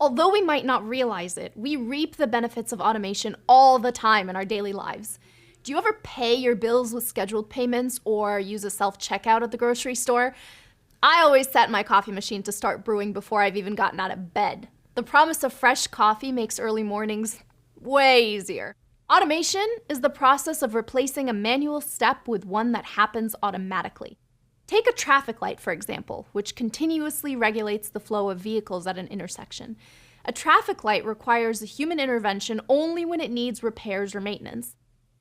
Although we might not realize it, we reap the benefits of automation all the time in our daily lives. Do you ever pay your bills with scheduled payments or use a self-checkout at the grocery store? I always set my coffee machine to start brewing before I've even gotten out of bed. The promise of fresh coffee makes early mornings way easier. Automation is the process of replacing a manual step with one that happens automatically. Take a traffic light, for example, which continuously regulates the flow of vehicles at an intersection. A traffic light requires a human intervention only when it needs repairs or maintenance.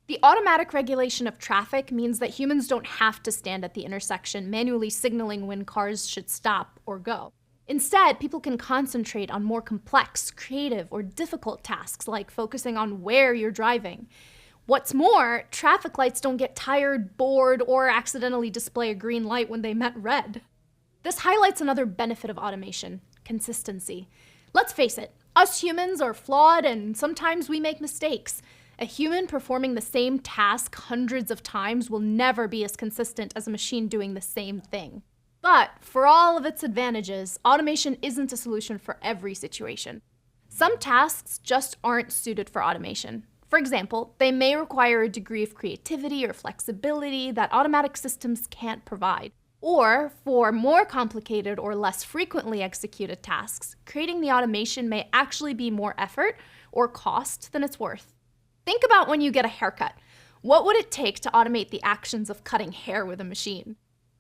The automatic regulation of traffic means that humans don't have to stand at the intersection manually signaling when cars should stop or go. Instead, people can concentrate on more complex, creative, or difficult tasks like focusing on where you're driving. What's more, traffic lights don't get tired, bored, or accidentally display a green light when they met red. This highlights another benefit of automation: consistency. Let's face it, us humans are flawed and sometimes we make mistakes. A human performing the same task hundreds of times will never be as consistent as a machine doing the same thing. But for all of its advantages, automation isn't a solution for every situation. Some tasks just aren't suited for automation. For example, they may require a degree of creativity or flexibility that automatic systems can't provide. Or, for more complicated or less frequently executed tasks, creating the automation may actually be more effort or cost than it's worth. Think about when you get a haircut. What would it take to automate the actions of cutting hair with a machine?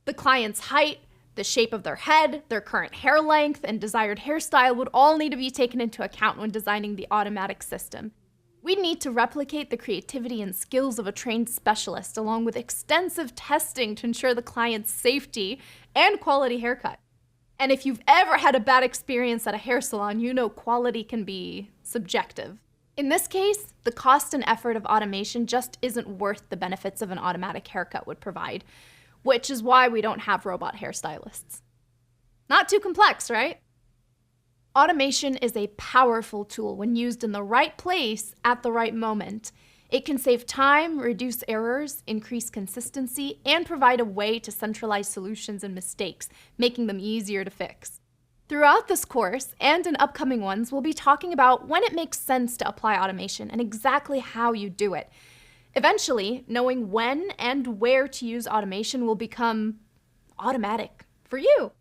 The client's height, the shape of their head, their current hair length, and desired hairstyle would all need to be taken into account when designing the automatic system. We'd need to replicate the creativity and skills of a trained specialist, along with extensive testing to ensure the client's safety and quality haircut. And if you've ever had a bad experience at a hair salon, you know quality can be subjective. In this case, the cost and effort of automation just isn't worth the benefits of an automatic haircut would provide, which is why we don't have robot hairstylists. Not too complex, right? Automation is a powerful tool when used in the right place at the right moment. It can save time, reduce errors, increase consistency, and provide a way to centralize solutions and mistakes, making them easier to fix. Throughout this course, and in upcoming ones, we'll be talking about when it makes sense to apply automation and exactly how you do it. Eventually, knowing when and where to use automation will become automatic for you.